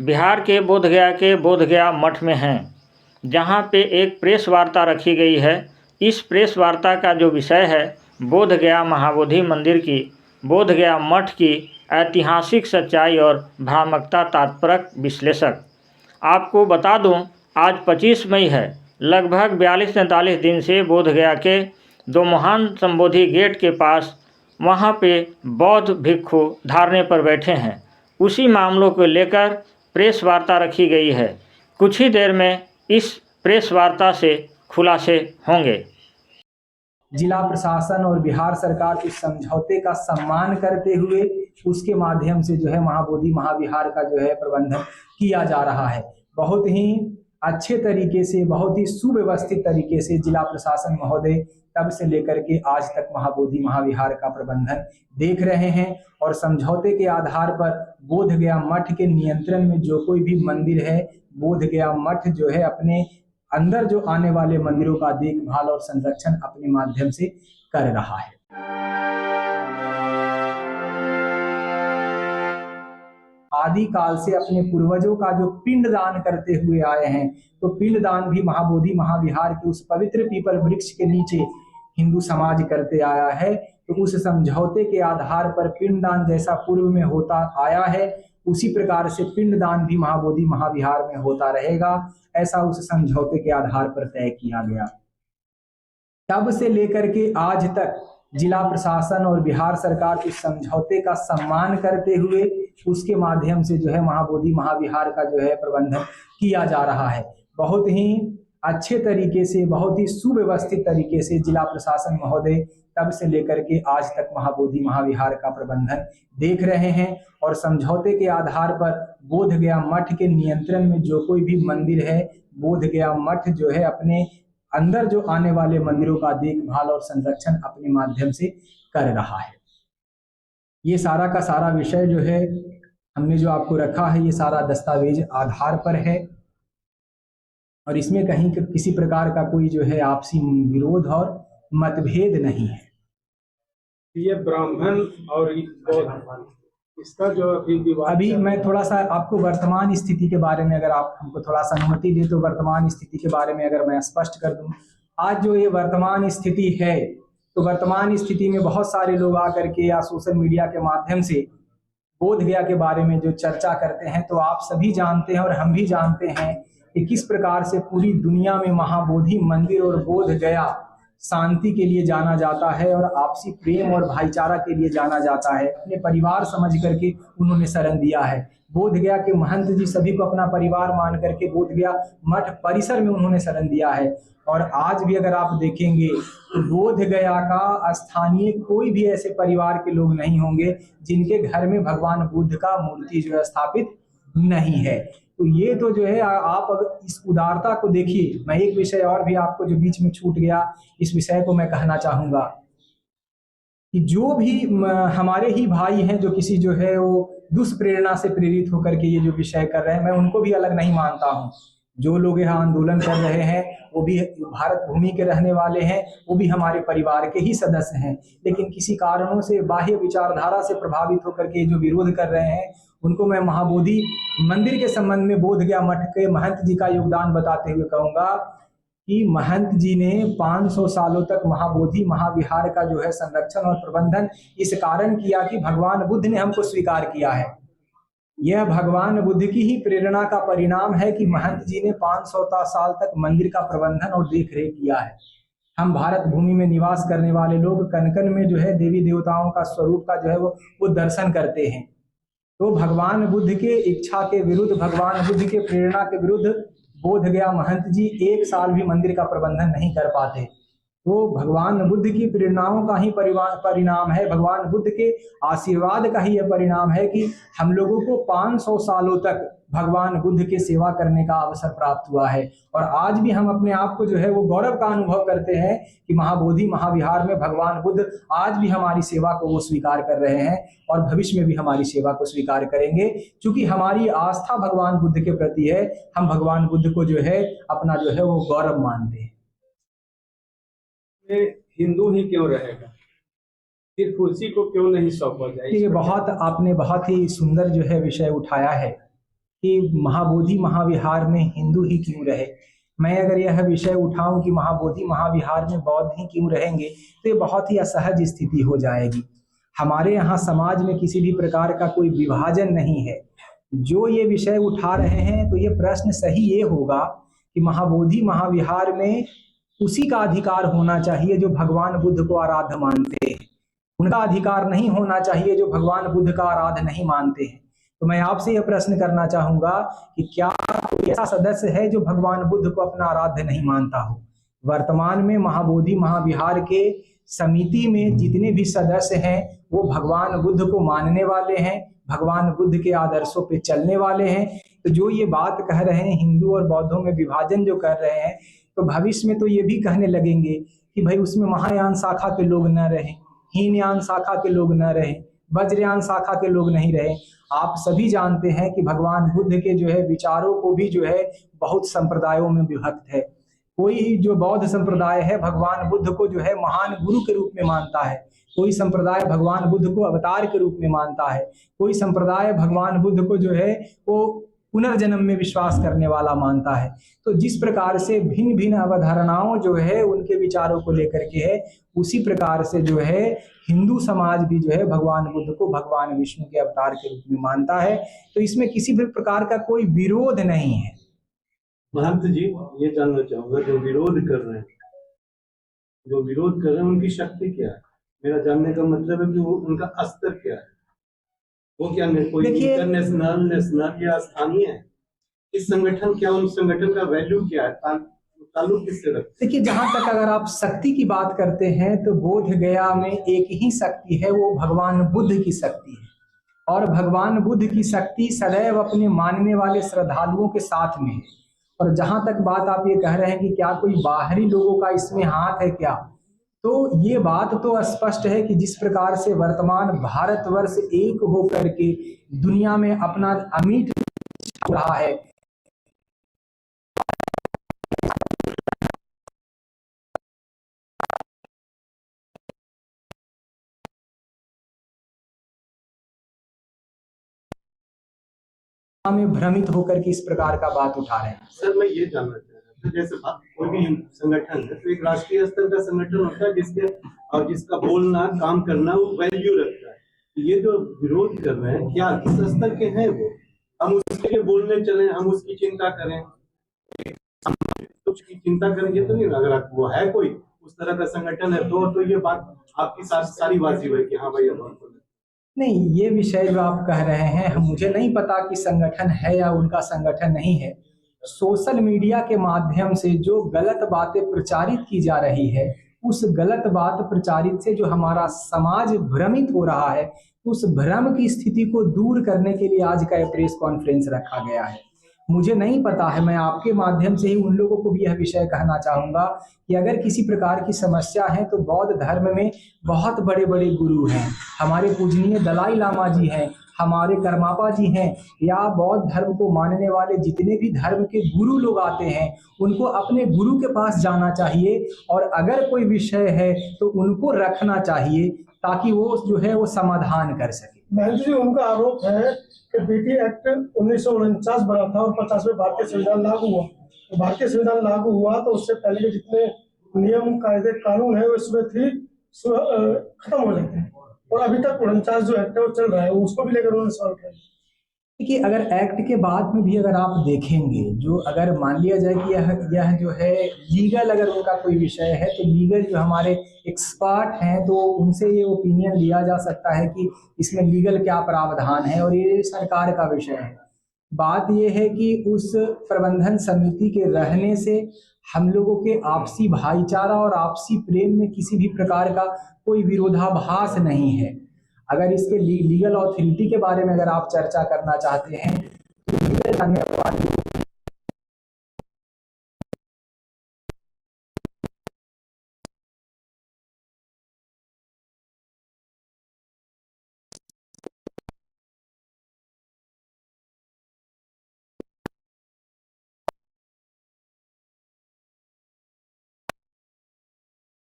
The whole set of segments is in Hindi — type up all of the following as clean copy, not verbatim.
बिहार के बोधगया के बोधगया मठ में हैं, जहां पे एक प्रेस वार्ता रखी गई है। इस प्रेस वार्ता का जो विषय है बोधगया महाबोधि मंदिर की बोधगया मठ की ऐतिहासिक सच्चाई और भ्रामकता तात्पर्य विश्लेषक। आपको बता दूं, आज 25 मई है। लगभग 42-43 दिन से बोधगया के दो महान संबोधि गेट के पास वहां पे बौद्ध भिक्षु धरने पर बैठे हैं। उसी मामलों को लेकर प्रेस वार्ता रखी गई है। कुछ ही देर में इस प्रेस वार्ता से खुलासे होंगे। जिला प्रशासन और बिहार सरकार इस समझौते का सम्मान करते हुए उसके माध्यम से जो है महाबोधि महाविहार का जो है प्रबंधन किया जा रहा है। बहुत ही अच्छे तरीके से, बहुत ही सुव्यवस्थित तरीके से जिला प्रशासन महोदय तब से लेकर के आज तक महाबोधि महाविहार का प्रबंधन देख रहे हैं और समझौते के आधार पर बोधगया मठ के नियंत्रण में जो कोई भी मंदिर है, बोधगया मठ जो है अपने अंदर जो आने वाले मंदिरों का देखभाल और संरक्षण अपने माध्यम से कर रहा है। आदि काल से अपने पूर्वजों का जो पिंडदान करते हुए आए हैं, तो पिंडदान भी महाबोधि महाविहार के उस पवित्र पीपल वृक्ष के नीचे हिंदू समाज करते आया है। तो उस समझौते के आधार पर पिंडदान जैसा पूर्व में होता आया है, उसी प्रकार से पिंडदान भी महाबोधि महाविहार में होता रहेगा, ऐसा उस समझौते के आधार पर तय किया गया। तब से लेकर के आज तक जिला प्रशासन और बिहार सरकार इस समझौते का सम्मान करते हुए उसके माध्यम से जो है महाबोधि महाविहार का जो है प्रबंधन किया जा रहा है। बहुत ही अच्छे तरीके से, बहुत ही सुव्यवस्थित तरीके से जिला प्रशासन महोदय तब से लेकर के आज तक महाबोधि महाविहार का प्रबंधन देख रहे हैं और समझौते के आधार पर बोधगया मठ के नियंत्रण में जो कोई भी मंदिर है, बोधगया मठ जो है अपने अंदर जो आने वाले मंदिरों का देखभाल और संरक्षण अपने माध्यम से कर रहा है। ये सारा का सारा विषय जो है हमने जो आपको रखा है, ये सारा दस्तावेज आधार पर है और इसमें कहीं किसी प्रकार का कोई जो है आपसी विरोध और मतभेद नहीं है। ये ब्राह्मण और इसका जो अभी मैं थोड़ा सा आपको वर्तमान स्थिति के बारे में, अगर आप हमको थोड़ा सा अनुमति दे तो वर्तमान स्थिति के बारे में अगर मैं स्पष्ट कर दूं। आज जो ये वर्तमान स्थिति है, तो वर्तमान स्थिति में बहुत सारे लोग आकर के या सोशल मीडिया के माध्यम से बोधगया के बारे में जो चर्चा करते हैं, तो आप सभी जानते हैं और हम भी जानते हैं कि किस प्रकार से पूरी दुनिया में महाबोधि मंदिर और बोधगया शांति के लिए जाना जाता है और आपसी प्रेम और भाईचारा के लिए जाना जाता है। अपने परिवार समझ करके उन्होंने शरण दिया है। बोधगया के महंत जी सभी को अपना परिवार मान करके बोधगया मठ परिसर में उन्होंने शरण दिया है। और आज भी अगर आप देखेंगे तो बोधगया का स्थानीय कोई भी ऐसे परिवार के लोग नहीं होंगे जिनके घर में भगवान बुद्ध का मूर्ति जो है स्थापित नहीं है। तो ये तो जो है आप अगर इस उदारता को देखिए। मैं एक विषय और भी आपको जो बीच में छूट गया, इस विषय को मैं कहना चाहूंगा कि जो भी हमारे ही भाई हैं जो किसी जो है वो दुष्प्रेरणा से प्रेरित होकर के ये जो विषय कर रहे हैं, मैं उनको भी अलग नहीं मानता हूँ। जो लोग यहाँ आंदोलन कर रहे हैं वो भी भारत भूमि के रहने वाले हैं, वो भी हमारे परिवार के ही सदस्य हैं, लेकिन किसी कारणों से बाह्य विचारधारा से प्रभावित होकर के जो विरोध कर रहे हैं उनको मैं महाबोधि मंदिर के संबंध में बोधगया मठ के महंत जी का योगदान बताते हुए कहूंगा कि महंत जी ने 500 सालों तक महाबोधि महाविहार का जो है संरक्षण और प्रबंधन इस कारण किया कि भगवान बुद्ध ने हमको स्वीकार किया है। यह भगवान बुद्ध की ही प्रेरणा का परिणाम है कि महंत जी ने 500 साल तक मंदिर का प्रबंधन और देखरेख किया है। हम भारत भूमि में निवास करने वाले लोग कन कन में जो है देवी देवताओं का स्वरूप का जो है वो दर्शन करते हैं। तो भगवान बुद्ध के इच्छा के विरुद्ध, भगवान बुद्ध के प्रेरणा के विरुद्ध बोधगया महंत जी 1 साल भी मंदिर का प्रबंधन नहीं कर पाते। तो भगवान बुद्ध की प्रेरणाओं का ही परिणाम है, भगवान बुद्ध के आशीर्वाद का ही यह परिणाम है कि हम लोगों को 500 सालों तक भगवान बुद्ध के सेवा करने का अवसर प्राप्त हुआ है। और आज भी हम अपने आप को जो है वो गौरव का अनुभव करते हैं कि महाबोधि महाविहार में भगवान बुद्ध आज भी हमारी सेवा को वो स्वीकार कर रहे हैं और भविष्य में भी हमारी सेवा को स्वीकार करेंगे। क्योंकि हमारी आस्था भगवान बुद्ध के प्रति है, हम भगवान बुद्ध को जो है अपना जो है वो गौरव मानते हैं। हिंदू ही क्यों रहेगा, सिर्फ उसी को क्यों नहीं सौंपा जाए? ये आपने बहुत ही सुंदर जो है विषय उठाया है कि महाबोधि महाविहार में हिंदू ही क्यों रहे। मैं अगर यह विषय उठाऊं कि महाबोधि महाविहार में बौद्ध ही क्यों रहेंगे, तो ये बहुत ही असहज स्थिति हो जाएगी। हमारे यहाँ समाज में किसी भी प्रकार का कोई विभाजन नहीं है। जो ये विषय उठा रहे हैं तो ये प्रश्न सही ये होगा कि महाबोधि महाविहार में उसी का अधिकार होना चाहिए जो भगवान बुद्ध को आराध्य मानते हैं, उनका अधिकार नहीं होना चाहिए जो भगवान बुद्ध का आराध्य नहीं मानते हैं। तो मैं आपसे यह प्रश्न करना चाहूंगा कि क्या कोई ऐसा सदस्य है जो भगवान बुद्ध को अपना आराध्य नहीं मानता हो। वर्तमान में महाबोधि महाविहार के समिति में जितने भी सदस्य हैं वो भगवान बुद्ध को मानने वाले हैं, भगवान बुद्ध के आदर्शों पे चलने वाले हैं। तो जो ये बात कह रहे हैं हिंदू और बौद्धों में विभाजन जो कर रहे हैं, तो भविष्य में तो ये भी कहने लगेंगे कि भाई उसमें महायान शाखा के लोग न रहें, हीनयान शाखा के लोग न रहें, वज्रयान शाखा के लोग नहीं रहे। आप सभी जानते हैं कि भगवान बुद्ध के जो है विचारों को भी जो है बहुत संप्रदायों में विभक्त है। कोई जो बौद्ध संप्रदाय है भगवान बुद्ध को जो है महान गुरु के रूप में मानता है, कोई संप्रदाय भगवान बुद्ध को अवतार के रूप में मानता है, कोई संप्रदाय भगवान बुद्ध को जो है वो पुनर्जन्म में विश्वास करने वाला मानता है। तो जिस प्रकार से भिन्न भिन्न अवधारणाओं जो है उनके विचारों को लेकर के है, उसी प्रकार से जो है हिंदू समाज भी जो है भगवान बुद्ध को भगवान विष्णु के अवतार के रूप में मानता है। तो इसमें किसी भी प्रकार का कोई विरोध नहीं है। महंत जी, ये जानना चाहूंगा जो विरोध कर रहे हैं उनकी शक्ति क्या है? मेरा जानने का मतलब है कि वो उनका स्तर क्या है, वो क्या कोई इंटरनेशनल, नेशनल या स्थानीय है? इस संगठन क्या, उन संगठन का वैल्यू क्या है, ताल्लुक किससे रखते हैं? देखिए, जहां तक अगर आप शक्ति की बात करते हैं तो बोध गया में एक ही शक्ति है, वो भगवान बुद्ध की शक्ति है। और भगवान बुद्ध की शक्ति सदैव अपने मानने वाले श्रद्धालुओं के साथ में है। और जहां तक बात आप ये कह रहे हैं कि क्या कोई बाहरी लोगों का इसमें हाथ है क्या, तो ये बात तो स्पष्ट है कि जिस प्रकार से वर्तमान भारतवर्ष एक होकर के दुनिया में अपना अमिट छाप रहा है, में भ्रमित होकर के इस प्रकार का बात उठा रहे हैं। सर, मैं ये जानना चाह रहा था, जैसे कोई भी संगठन है तो एक राष्ट्रीय स्तर का संगठन होता है जिसका बोलना, काम करना वो वैल्यू रखता है। ये जो विरोध कर रहे हैं, क्या किस स्तर के हैं वो? हम उसके लिए बोलने चले, हम उसकी चिंता करें, कुछ की चिंता करेंगे तो नहीं। अगर वो है कोई उस तरह का संगठन है तो ये बात आपकी सारी वाजिब है कि हाँ भाई नहीं, ये विषय जो आप कह रहे हैं, मुझे नहीं पता कि संगठन है या उनका संगठन नहीं है। सोशल मीडिया के माध्यम से जो गलत बातें प्रचारित की जा रही है, उस गलत बात प्रचारित से जो हमारा समाज भ्रमित हो रहा है, उस भ्रम की स्थिति को दूर करने के लिए आज का प्रेस कॉन्फ्रेंस रखा गया है। मुझे नहीं पता है, मैं आपके माध्यम से ही उन लोगों को भी यह विषय कहना चाहूँगा कि अगर किसी प्रकार की समस्या है तो बौद्ध धर्म में बहुत बड़े बड़े गुरु हैं। हमारे पूजनीय दलाई लामा जी हैं, हमारे कर्मापा जी हैं, या बौद्ध धर्म को मानने वाले जितने भी धर्म के गुरु लोग आते हैं, उनको अपने गुरु के पास जाना चाहिए और अगर कोई विषय है तो उनको रखना चाहिए ताकि वो जो है वो समाधान कर सके। महंत जी, उनका आरोप है कि बीटी एक्ट 1949 बना था और 50 में भारतीय संविधान लागू हुआ। तो भारतीय संविधान लागू हुआ तो उससे पहले के जितने नियम, कायदे, कानून है वो इसमें खत्म हो जाते हैं और अभी तक 49 जो एक्ट है वो चल रहा है, उसको भी लेकर उन्होंने सवाल किया। देखिए, अगर एक्ट के बाद में भी अगर आप देखेंगे, जो अगर मान लिया जाए कि यह जो है लीगल, अगर उनका कोई विषय है तो लीगल जो हमारे एक्सपर्ट हैं तो उनसे ये ओपिनियन लिया जा सकता है कि इसमें लीगल क्या प्रावधान है, और ये सरकार का विषय है। बात ये है कि उस प्रबंधन समिति के रहने से हम लोगों के आपसी भाईचारा और आपसी प्रेम में किसी भी प्रकार का कोई विरोधाभास नहीं है। अगर इसके लीगल अथॉरिटी के बारे में अगर आप चर्चा करना चाहते हैं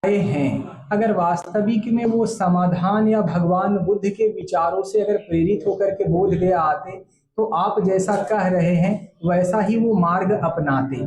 तो हैं, अगर वास्तविक में वो समाधान या भगवान बुद्ध के विचारों से अगर प्रेरित होकर के बोध गया आते तो आप जैसा कह रहे हैं वैसा ही वो मार्ग अपनाते।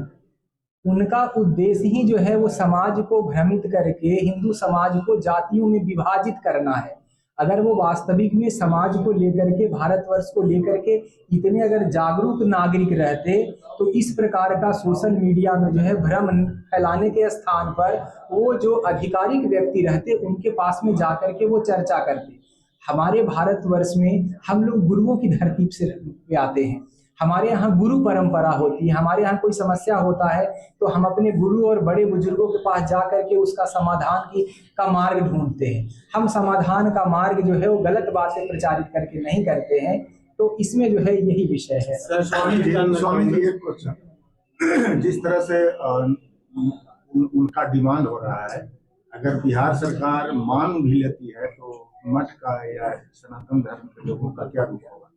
उनका उद्देश्य ही जो है वो समाज को भ्रमित करके हिंदू समाज को जातियों में विभाजित करना है। अगर वो वास्तविक में समाज को लेकर के, भारतवर्ष को लेकर के इतने अगर जागरूक नागरिक रहते तो इस प्रकार का सोशल मीडिया में जो है भ्रम फैलाने के स्थान पर वो जो आधिकारिक व्यक्ति रहते उनके पास में जाकर के वो चर्चा करते। हमारे भारतवर्ष में हम लोग गुरुओं की धरती से आते हैं, हमारे यहाँ गुरु परंपरा होती है। हमारे यहाँ कोई समस्या होता है तो हम अपने गुरु और बड़े बुजुर्गों के पास जा करके उसका समाधान का मार्ग ढूंढते हैं। हम समाधान का मार्ग जो है वो गलत बातें प्रचारित करके नहीं करते हैं। तो इसमें जो है यही विषय है। स्वामी जी एक क्वेश्चन, जिस तरह से उनका डिमांड हो रहा है, अगर बिहार सरकार मान भी लेती है तो मठ का या सनातन धर्म के लोगों का क्या रूप होगा?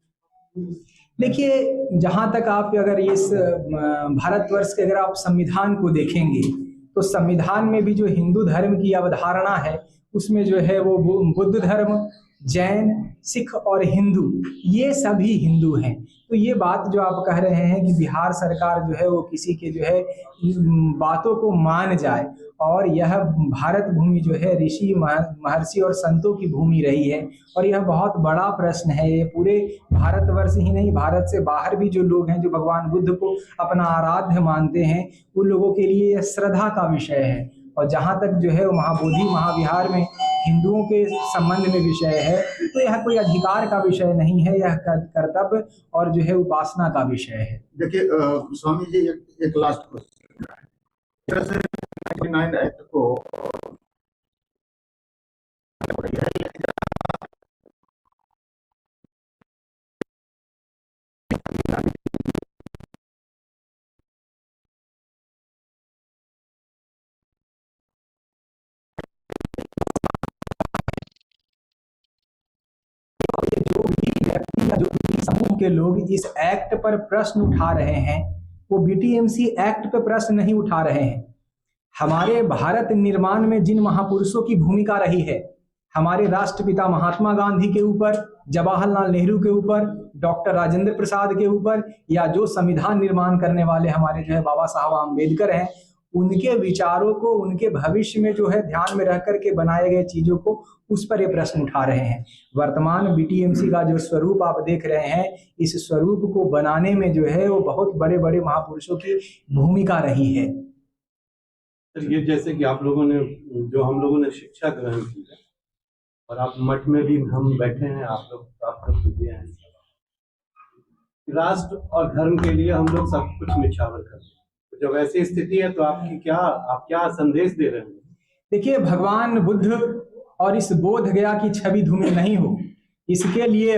देखिए, जहाँ तक आप अगर इस भारतवर्ष के अगर आप संविधान को देखेंगे तो संविधान में भी जो हिंदू धर्म की अवधारणा है उसमें जो है वो बुद्ध धर्म, जैन, सिख और हिंदू, ये सभी हिंदू हैं। तो ये बात जो आप कह रहे हैं कि बिहार सरकार जो है वो किसी के जो है बातों को मान जाए, और यह भारत भूमि जो है ऋषि महर्षि और संतों की भूमि रही है, और यह बहुत बड़ा प्रश्न है। ये पूरे भारतवर्ष ही नहीं, भारत से बाहर भी जो लोग हैं जो भगवान बुद्ध को अपना आराध्य मानते हैं उन लोगों के लिए यह श्रद्धा का विषय है। और जहाँ तक जो है महाबोधि महाविहार में हिंदुओं के संबंध में विषय है तो यह कोई अधिकार का विषय नहीं है, यह कर्तव्य और जो है उपासना का विषय है। देखिए स्वामी जी, एक लास्ट क्वेश्चन है। 99 एक्ट को जो भी समूह के लोग इस एक्ट पर प्रश्न उठा रहे हैं वो बीटीएमसी एक्ट पर प्रश्न नहीं उठा रहे हैं। हमारे भारत निर्माण में जिन महापुरुषों की भूमिका रही है, हमारे राष्ट्रपिता महात्मा गांधी के ऊपर, जवाहरलाल नेहरू के ऊपर, डॉक्टर राजेंद्र प्रसाद के ऊपर, या जो संविधान निर्माण करने वाले हमारे जो है बाबा साहब आम्बेडकर हैं, उनके विचारों को, उनके भविष्य में जो है ध्यान में रख करके बनाए गए चीजों को, उस पर ये प्रश्न उठा रहे हैं। वर्तमान बीटीएमसी का जो स्वरूप आप देख रहे हैं, इस स्वरूप को बनाने में जो है वो बहुत बड़े बड़े महापुरुषों की भूमिका रही है। ये जैसे कि आप लोगों ने, जो हम लोगों ने शिक्षा ग्रहण की है, और आप मठ में भी हम बैठे हैं, आप लोग दिए हैं, राष्ट्र और धर्म के लिए हम लोग सब कुछ निछावर करते हैं। तो जब ऐसी स्थिति है तो आप क्या संदेश दे रहे हैं? देखिए, भगवान बुद्ध और इस बोध गया की छवि धूमिल नहीं हो, इसके लिए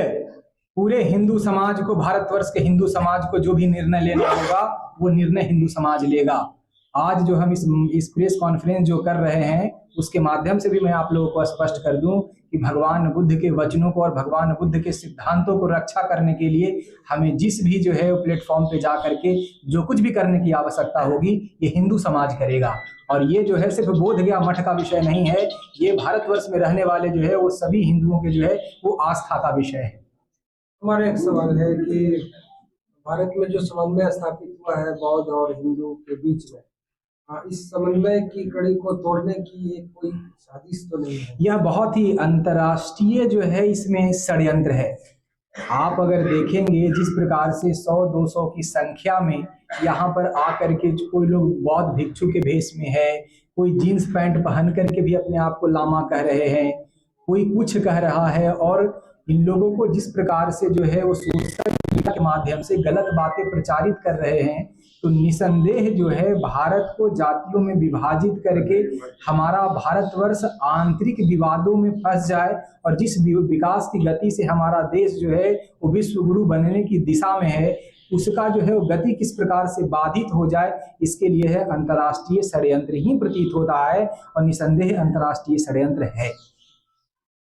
पूरे हिंदू समाज को, भारतवर्ष के हिंदू समाज को जो भी निर्णय लेना होगा वो निर्णय हिंदू समाज लेगा। आज जो हम इस प्रेस कॉन्फ्रेंस जो कर रहे हैं उसके माध्यम से भी मैं आप लोगों को स्पष्ट कर दूं कि भगवान बुद्ध के वचनों को और भगवान बुद्ध के सिद्धांतों को रक्षा करने के लिए हमें जिस भी जो है प्लेटफॉर्म पे जा करके जो कुछ भी करने की आवश्यकता होगी ये हिंदू समाज करेगा। और ये जो है सिर्फ बोध गया मठ का विषय नहीं है, ये भारतवर्ष में रहने वाले जो है वो सभी हिंदुओं के जो है वो आस्था का विषय है। हमारा एक सवाल है कि भारत में जो समन्वय स्थापित हुआ है बौद्ध और हिंदू के बीच में, इस समन्वय की कड़ी को तोड़ने की एक कोई साजिश तो नहीं है? यह बहुत ही अंतर्राष्ट्रीय जो है इसमें षड्यंत्र है। आप अगर देखेंगे जिस प्रकार से 100-200 की संख्या में यहाँ पर आकर के कोई लोग बौद्ध भिक्षु के भेष में है, कोई जीन्स पैंट पहन करके भी अपने आप को लामा कह रहे हैं, कोई कुछ कह रहा है, और इन लोगों को जिस प्रकार से जो है वो सोशल मीडिया के माध्यम से गलत बातें प्रचारित कर रहे हैं, तो निसंदेह जो है भारत को जातियों में विभाजित करके हमारा भारतवर्ष आंतरिक विवादों में फंस जाए, और जिस विकास की गति से हमारा देश जो है वो विश्व गुरु बनने की दिशा में है, उसका जो है वो गति किस प्रकार से बाधित हो जाए, इसके लिए है अंतर्राष्ट्रीय षड्यंत्र ही प्रतीत होता है, और निसंदेह अंतर्राष्ट्रीय षड्यंत्र है।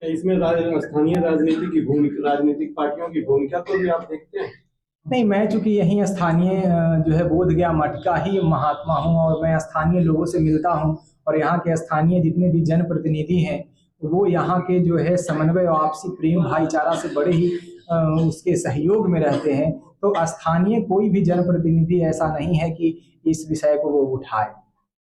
इसमें स्थानीय राजनीतिक पार्टियों की भूमिका को भी आप देखते हैं? नहीं, मैं चूंकि यहीं स्थानीय जो है बोध गया मठ का ही महात्मा हूँ और मैं स्थानीय लोगों से मिलता हूँ, और यहाँ के स्थानीय जितने भी जनप्रतिनिधि हैं वो यहाँ के जो है समन्वय और आपसी प्रेम भाईचारा से बड़े ही उसके सहयोग में रहते हैं, तो स्थानीय कोई भी जनप्रतिनिधि ऐसा नहीं है कि इस विषय को वो उठाए।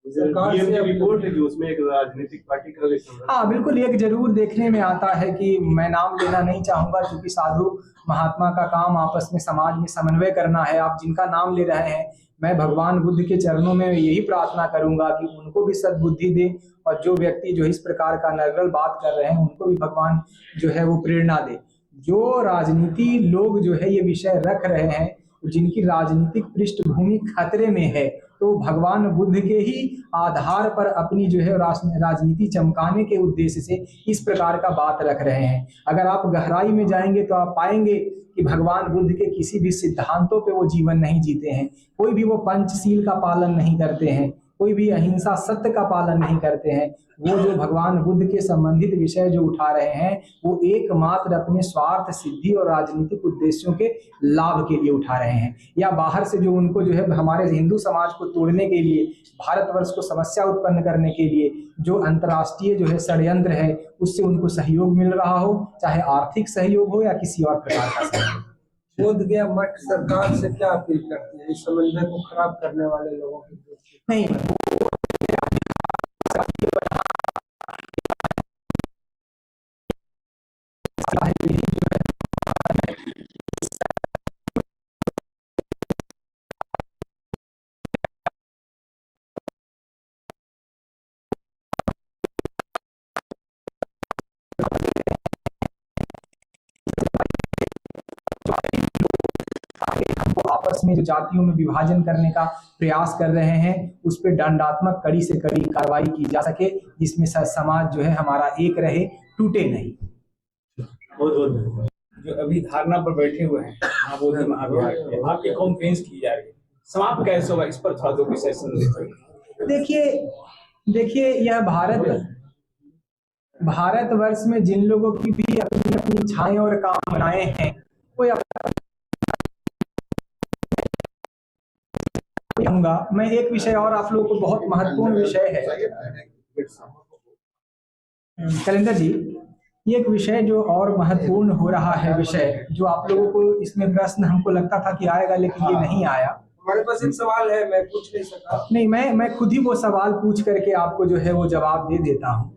सरकार से रिपोर्ट है कि उसमें एक राजनीतिक पार्टी का भी संरक्षण। हाँ बिल्कुल, एक जरूर देखने में आता है कि मैं नाम लेना नहीं चाहूंगा क्योंकि साधु महात्मा का काम आपस में समाज में समन्वय करना है। आप जिनका नाम ले रहे हैं, मैं भगवान बुद्ध के चरणों में यही प्रार्थना करूंगा कि उनको भी सद्बुद्धि दे, और जो व्यक्ति जो इस प्रकार का नर्गल बात कर रहे हैं उनको भी भगवान जो है वो प्रेरणा दे। जो राजनीति लोग जो है ये विषय रख रहे हैं, जिनकी राजनीतिक पृष्ठभूमि खतरे में है, तो भगवान बुद्ध के ही आधार पर अपनी जो है राजनीति चमकाने के उद्देश्य से इस प्रकार का बात रख रहे हैं। अगर आप गहराई में जाएंगे तो आप पाएंगे कि भगवान बुद्ध के किसी भी सिद्धांतों पे वो जीवन नहीं जीते हैं। कोई भी वो पंचशील का पालन नहीं करते हैं, कोई भी अहिंसा सत्य का पालन नहीं करते हैं। वो जो भगवान बुद्ध के संबंधित विषय जो उठा रहे हैं वो एकमात्र अपने स्वार्थ सिद्धि और राजनीतिक उद्देश्यों के लाभ के लिए उठा रहे हैं, या बाहर से जो उनको जो है हमारे हिंदू समाज को तोड़ने के लिए, भारतवर्ष को समस्या उत्पन्न करने के लिए जो अंतर्राष्ट्रीय जो है षड्यंत्र है उससे उनको सहयोग मिल रहा हो, चाहे आर्थिक सहयोग हो या किसी और प्रकार का सहयोग। बोधगया मठ सरकार से क्या अपील करती है इस समन्वय को खराब करने वाले लोगों की? नहीं, आपस में जो जातियों में विभाजन करने का प्रयास कर रहे हैं उस पर दंडात्मक कड़ी से कड़ी कार्रवाई की जा सके, जिसमें समाज जो है हमारा एक रहे, टूटे नहीं। जो अभी धारणा पर बैठे हुए हैं महाबोधि महाविहार के, आपकी कॉन्फ्रेंस की जा रही है, समाप्त कैसे होगा इस पर थोड़ा दो विषय देखिए यह भारतवर्ष में जिन लोगों की भी अपनी अपनी इच्छाएं और कामनाएं हैं वो मैं एक विषय और आप लोगों को बहुत महत्वपूर्ण विषय है कैलेंडर जी, ये एक विषय जो और महत्वपूर्ण हो रहा है, विषय जो आप लोगों को इसमें प्रश्न हमको लगता था कि आएगा लेकिन ये नहीं आया। हमारे पास एक सवाल है, मैं पूछ नहीं सका। नहीं, मैं खुद ही वो सवाल पूछ करके आपको जो है वो जवाब दे देता हूँ।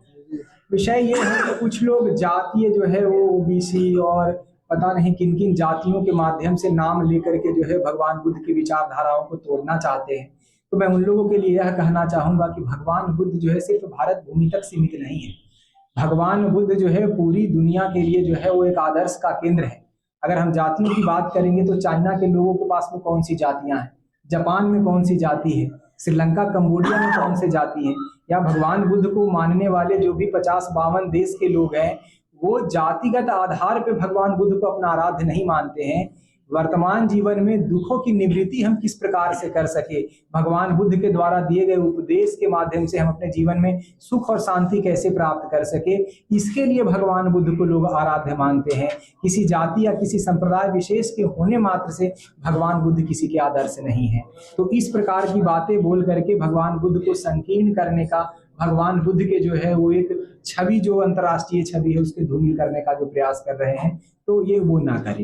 विषय ये है कि कुछ लोग जातीय जो है वो ओबीसी और पता नहीं किन किन जातियों के माध्यम से नाम लेकर के जो है भगवान बुद्ध की विचारधाराओं को तोड़ना चाहते हैं। तो मैं उन लोगों के लिए यह कहना चाहूंगा कि भगवान बुद्ध जो है सिर्फ भारत भूमि तक सीमित नहीं है। भगवान बुद्ध जो है पूरी दुनिया के लिए जो है वो एक आदर्श का केंद्र है। अगर हम जातियों की बात करेंगे तो चाइना के लोगों के पास में कौन सी जातियां हैं, जापान में कौन सी जाति है, श्रीलंका कंबोडिया में कौन सी जाति है, या भगवान बुद्ध को मानने वाले जो भी 50-52 देश के लोग हैं वो जातिगत आधार पे भगवान बुद्ध को अपना आराध्य नहीं मानते हैं। वर्तमान जीवन में दुखों की निवृत्ति हम किस प्रकार से कर सके, भगवान बुद्ध के द्वारा दिए गए उपदेश के माध्यम से हम अपने जीवन में सुख और शांति कैसे प्राप्त कर सके, इसके लिए भगवान बुद्ध को लोग आराध्य मानते हैं। किसी जाति या किसी संप्रदाय विशेष के होने मात्र से भगवान बुद्ध किसी के आदर्श नहीं है। तो इस प्रकार की बातें बोल करके भगवान बुद्ध को संकीर्ण करने का, भगवान बुद्ध के जो है वो एक छवि जो अंतर्राष्ट्रीय छवि है उसके धूमिल करने का जो प्रयास कर रहे हैं, तो ये वो ना करें।